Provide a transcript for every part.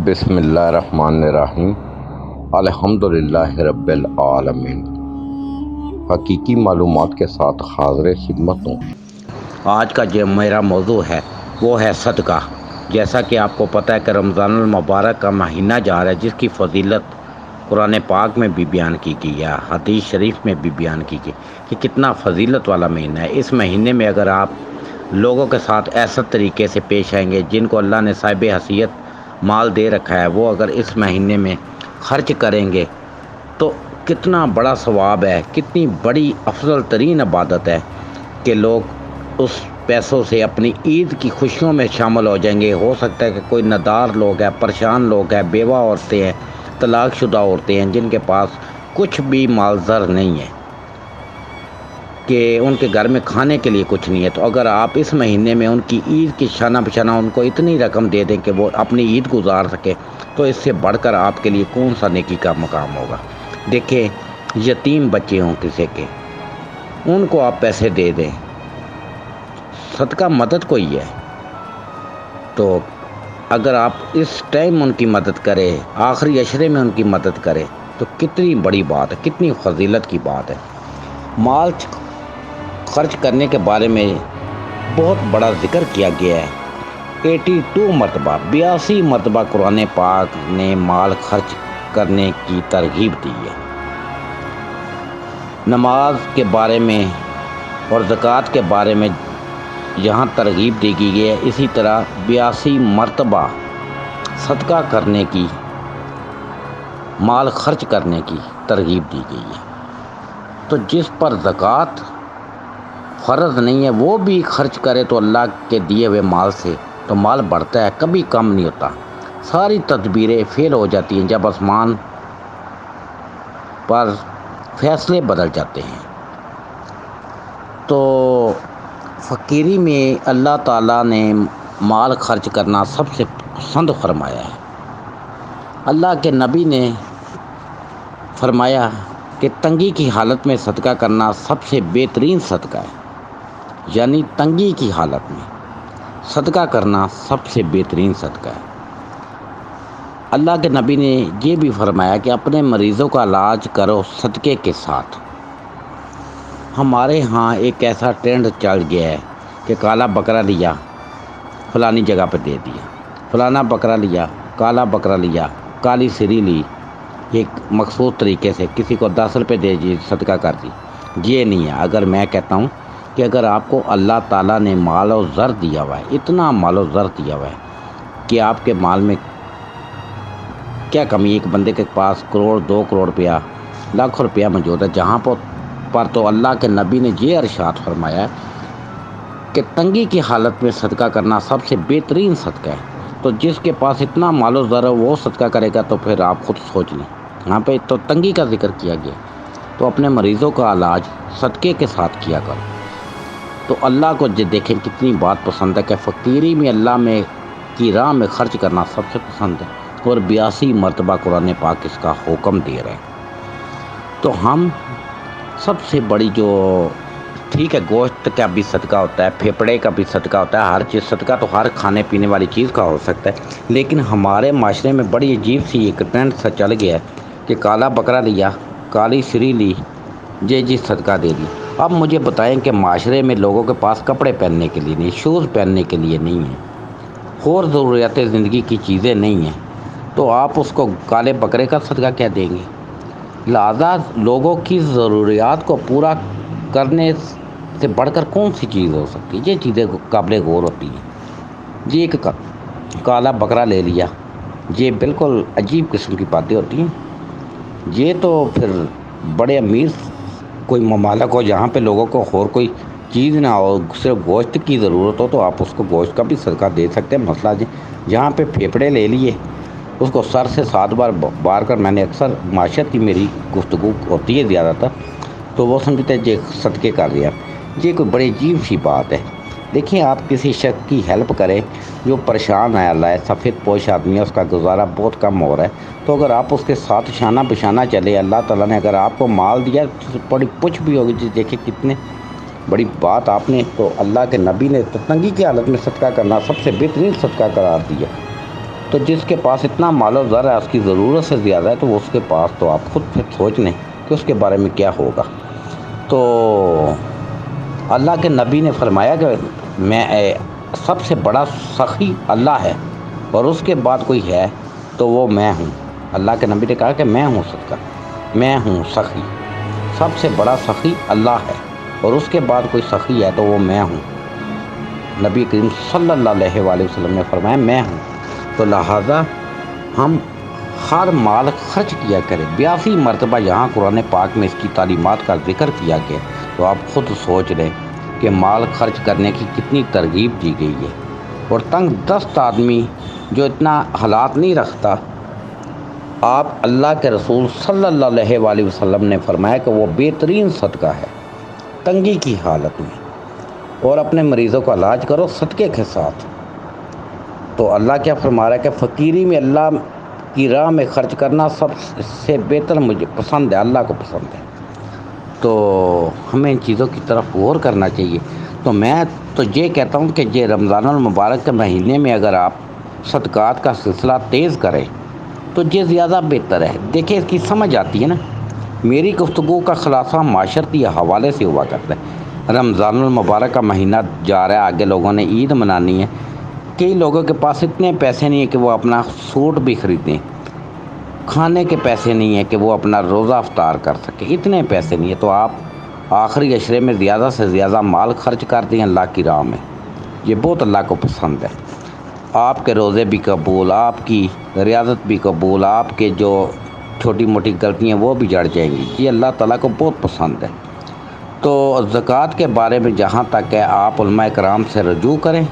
بسم اللہ الرحمن الرحیم۔ الحمدللہ رب العالمین۔ حقیقی معلومات کے ساتھ حاضر خدمت ہوں۔ آج کا جو میرا موضوع ہے وہ ہے صدقہ۔ جیسا کہ آپ کو پتہ ہے کہ رمضان المبارک کا مہینہ جا رہا ہے، جس کی فضیلت قرآن پاک میں بھی بیان کی گئی ہے، حدیث شریف میں بھی بیان کی گئی کہ کتنا فضیلت والا مہینہ ہے۔ اس مہینے میں اگر آپ لوگوں کے ساتھ ایسا طریقے سے پیش آئیں گے، جن کو اللہ نے صاحب حیثیت مال دے رکھا ہے، وہ اگر اس مہینے میں خرچ کریں گے تو کتنا بڑا ثواب ہے، کتنی بڑی افضل ترین عبادت ہے کہ لوگ اس پیسوں سے اپنی عید کی خوشیوں میں شامل ہو جائیں گے۔ ہو سکتا ہے کہ کوئی ندار لوگ ہیں، پریشان لوگ ہیں، بیوہ عورتیں ہیں، طلاق شدہ عورتیں ہیں، جن کے پاس کچھ بھی مال زر نہیں ہے، کہ ان کے گھر میں کھانے کے لیے کچھ نہیں ہے، تو اگر آپ اس مہینے میں ان کی عید کی شانہ بشانہ ان کو اتنی رقم دے دیں کہ وہ اپنی عید گزار سکے، تو اس سے بڑھ کر آپ کے لیے کون سا نیکی کا مقام ہوگا۔ دیکھیں، یتیم بچے ہوں کسی کے، ان کو آپ پیسے دے دیں، صدقہ مدد کو ہی ہے، تو اگر آپ اس ٹائم ان کی مدد کریں، آخری عشرے میں ان کی مدد کریں، تو کتنی بڑی بات ہے، کتنی فضیلت کی بات ہے۔ مال خرچ کرنے کے بارے میں بہت بڑا ذکر کیا گیا ہے، 82 مرتبہ، 82 مرتبہ قرآن پاک نے مال خرچ کرنے کی ترغیب دی ہے۔ نماز کے بارے میں اور زکوٰۃ کے بارے میں یہاں ترغیب دی گئی ہے، اسی طرح 82 مرتبہ صدقہ کرنے کی، مال خرچ کرنے کی ترغیب دی گئی ہے۔ تو جس پر زکوٰۃ فرض نہیں ہے وہ بھی خرچ کرے تو اللہ کے دیے ہوئے مال سے تو مال بڑھتا ہے، کبھی کم نہیں ہوتا۔ ساری تدبیریں فیل ہو جاتی ہیں جب آسمان پر فیصلے بدل جاتے ہیں۔ تو فقیری میں اللہ تعالیٰ نے مال خرچ کرنا سب سے پسند فرمایا ہے۔ اللہ کے نبی نے فرمایا کہ تنگی کی حالت میں صدقہ کرنا سب سے بہترین صدقہ ہے، یعنی تنگی کی حالت میں صدقہ کرنا سب سے بہترین صدقہ ہے۔ اللہ کے نبی نے یہ بھی فرمایا کہ اپنے مریضوں کا علاج کرو صدقے کے ساتھ۔ ہمارے ہاں ایک ایسا ٹرینڈ چل گیا ہے کہ کالا بکرا لیا، فلانی جگہ پہ دے دیا، فلانا بکرا لیا، کالا بکرا لیا، کالی سری لی، ایک مخصوص طریقے سے کسی کو 10 روپے دے دی، صدقہ کر دی۔ یہ نہیں ہے۔ اگر میں کہتا ہوں کہ اگر آپ کو اللہ تعالیٰ نے مال و زر دیا ہوا ہے، اتنا مال و زر دیا ہوا ہے کہ آپ کے مال میں کیا کمی، ایک بندے کے پاس کروڑ، 2 کروڑ روپیہ، لاکھ روپیہ موجود ہے، جہاں پر تو اللہ کے نبی نے یہ ارشاد فرمایا ہے کہ تنگی کی حالت میں صدقہ کرنا سب سے بہترین صدقہ ہے۔ تو جس کے پاس اتنا مال و زر ہے وہ صدقہ کرے گا تو پھر آپ خود سوچ لیں، یہاں پہ تو تنگی کا ذکر کیا گیا، تو اپنے مریضوں کا علاج صدقے کے ساتھ کیا کرو۔ تو اللہ کو دیکھیں کتنی بات پسند ہے کہ فقیری میں اللہ میں کی راہ میں خرچ کرنا سب سے پسند ہے، اور 82 مرتبہ قرآن پاک اس کا حکم دے رہے ہیں۔ تو ہم سب سے بڑی جو ٹھیک ہے، گوشت کا بھی صدقہ ہوتا ہے، پھیپڑے کا بھی صدقہ ہوتا ہے، ہر چیز صدقہ تو ہر کھانے پینے والی چیز کا ہو سکتا ہے، لیکن ہمارے معاشرے میں بڑی عجیب سی ایک ٹرینڈ سا چل گیا ہے کہ کالا بکرا لیا، کالی سری لی، جی صدقہ دے دی۔ اب مجھے بتائیں کہ معاشرے میں لوگوں کے پاس کپڑے پہننے کے لیے نہیں، شوز پہننے کے لیے نہیں ہیں، اور ضروریات زندگی کی چیزیں نہیں ہیں، تو آپ اس کو کالے بکرے کا صدقہ کیا دیں گے؟ لہذا لوگوں کی ضروریات کو پورا کرنے سے بڑھ کر کون سی چیز ہو سکتی ہے؟ یہ چیزیں قابل غور ہوتی ہیں۔ یہ ایک کالا بکرا لے لیا، یہ بالکل عجیب قسم کی باتیں ہوتی ہیں۔ یہ تو پھر بڑے امیر کوئی ممالک ہو جہاں پہ لوگوں کو اور کوئی چیز نہ ہو، صرف گوشت کی ضرورت ہو، تو آپ اس کو گوشت کا بھی صدقہ دے سکتے ہیں۔ مسئلہ جہاں پہ پھیپڑے لے لیے، اس کو سر سے 7 بار کر، میں نے اکثر معاشرت کی میری گفتگو ہوتی ہے زیادہ تر، تو وہ سمجھتے ہیں یہ صدقے کر رہے ہیں۔ یہ کوئی بڑی عجیب سی بات ہے۔ دیکھیں، آپ کسی شخص کی ہیلپ کریں جو پریشان ہے، اللہ ہے، سفید پوش آدمی ہے، اس کا گزارا بہت کم ہو رہا ہے، تو اگر آپ اس کے ساتھ شانہ بشانہ چلے، اللہ تعالیٰ نے اگر آپ کو مال دیا، بڑی پوچھ بھی ہوگی، دیکھیں کتنے بڑی بات آپ نے، تو اللہ کے نبی نے تو تنگی کی حالت میں صدقہ کرنا سب سے بہترین صدقہ قرار دیا۔ تو جس کے پاس اتنا مال و زر ہے، اس کی ضرورت سے زیادہ ہے، تو اس کے پاس تو آپ خود پھر سوچ لیں کہ اس کے بارے میں کیا ہوگا۔ تو اللہ کے نبی نے فرمایا کہ میں سب سے بڑا سخی اللہ ہے، اور اس کے بعد کوئی ہے تو وہ میں ہوں۔ اللہ کے نبی نے کہا کہ میں ہوں صدقہ، میں ہوں سخی، سب سے بڑا سخی اللہ ہے، اور اس کے بعد کوئی سخی ہے تو وہ میں ہوں۔ نبی کریم صلی اللہ علیہ وآلہ وسلم نے فرمایا میں ہوں۔ تو لہٰذا ہم ہر مال خرچ کیا کریں۔ 82 مرتبہ یہاں قرآن پاک میں اس کی تعلیمات کا ذکر کیا گیا، تو آپ خود سوچ لیں کہ مال خرچ کرنے کی کتنی ترغیب دی گئی ہے۔ اور تنگ دست آدمی جو اتنا حالات نہیں رکھتا، آپ اللہ کے رسول صلی اللہ علیہ وآلہ وسلم نے فرمایا کہ وہ بہترین صدقہ ہے تنگی کی حالت میں۔ اور اپنے مریضوں کا علاج کرو صدقے کے ساتھ۔ تو اللہ کیا فرما رہا ہے کہ فقیری میں اللہ کی راہ میں خرچ کرنا سب سے بہتر مجھے پسند ہے، اللہ کو پسند ہے۔ تو ہمیں ان چیزوں کی طرف غور کرنا چاہیے۔ تو میں تو یہ کہتا ہوں کہ یہ رمضان المبارک کے مہینے میں اگر آپ صدقات کا سلسلہ تیز کریں تو یہ زیادہ بہتر ہے۔ دیکھیں اس کی سمجھ آتی ہے نا۔ میری گفتگو کا خلاصہ معاشرتی حوالے سے ہوا کرتا ہے۔ رمضان المبارک کا مہینہ جا رہا ہے، آگے لوگوں نے عید منانی ہے۔ کئی لوگوں کے پاس اتنے پیسے نہیں ہیں کہ وہ اپنا سوٹ بھی خریدیں، کھانے کے پیسے نہیں ہیں کہ وہ اپنا روزہ افطار کر سکیں، اتنے پیسے نہیں ہیں۔ تو آپ آخری عشرے میں زیادہ سے زیادہ مال خرچ کر دیں اللہ کی راہ میں، یہ بہت اللہ کو پسند ہے۔ آپ کے روزے بھی قبول، آپ کی ریاضت بھی قبول، آپ کے جو چھوٹی موٹی غلطیاں وہ بھی جڑ جائیں گی، یہ اللہ تعالیٰ کو بہت پسند ہے۔ تو زکوٰۃ کے بارے میں جہاں تک ہے آپ علماء کرام سے رجوع کریں،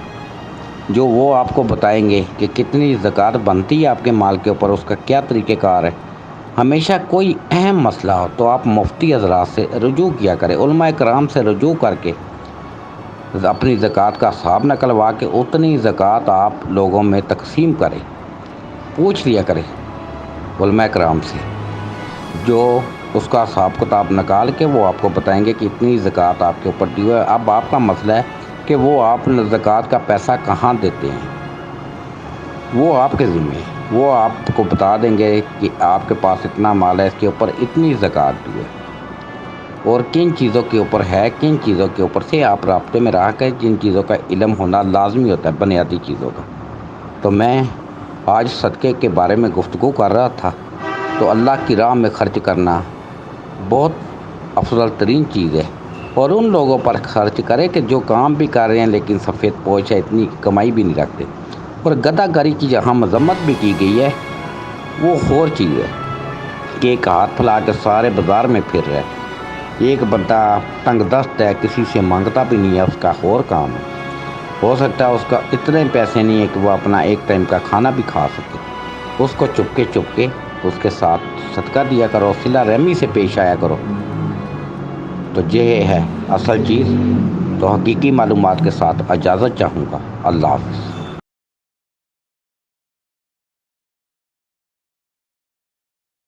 جو وہ آپ کو بتائیں گے کہ کتنی زکوٰۃ بنتی ہے آپ کے مال کے اوپر، اس کا کیا طریقہ کار ہے۔ ہمیشہ کوئی اہم مسئلہ ہو تو آپ مفتی حضرات سے رجوع کیا کریں، علماء کرام سے رجوع کر کے اپنی زکوٰۃ کا حساب نکلوا کے اتنی زکوٰۃ آپ لوگوں میں تقسیم کریں، پوچھ لیا کریں علماء کرام سے، جو اس کا حساب کتاب نکال کے وہ آپ کو بتائیں گے کہ اتنی زکوٰۃ آپ کے اوپر دی ہے۔ اب آپ کا مسئلہ ہے کہ وہ آپ زکوٰۃ کا پیسہ کہاں دیتے ہیں، وہ آپ کے ذمہ ہے۔ وہ آپ کو بتا دیں گے کہ آپ کے پاس اتنا مال ہے، اس کے اوپر اتنی زکوٰۃ دی ہے، اور کن چیزوں کے اوپر ہے، کن چیزوں کے اوپر سے آپ رابطے میں رہ کر جن چیزوں کا علم ہونا لازمی ہوتا ہے، بنیادی چیزوں کا۔ تو میں آج صدقے کے بارے میں گفتگو کر رہا تھا۔ تو اللہ کی راہ میں خرچ کرنا بہت افضل ترین چیز ہے، اور ان لوگوں پر خرچ کرے کہ جو کام بھی کر رہے ہیں لیکن سفید پوش ہے، اتنی کمائی بھی نہیں رکھتے۔ اور گدھا گری کی جہاں مذمت بھی کی گئی ہے، وہ اور چیز ہے کہ ایک ہاتھ پھیلا کے سارے بازار میں پھر رہا ہے، ایک بندہ تنگ دست ہے، کسی سے مانگتا بھی نہیں ہے، اس کا اور کام ہے۔ ہو سکتا ہے اس کا اتنے پیسے نہیں ہے کہ وہ اپنا ایک ٹائم کا کھانا بھی کھا سکے، اس کو چپ کے اس کے ساتھ صدقہ دیا کرو، صلہ رحمی سے پیش آیا کرو۔ تو یہ ہے اصل چیز۔ تو حقیقی معلومات کے ساتھ اجازت چاہوں گا۔ اللہ حافظ۔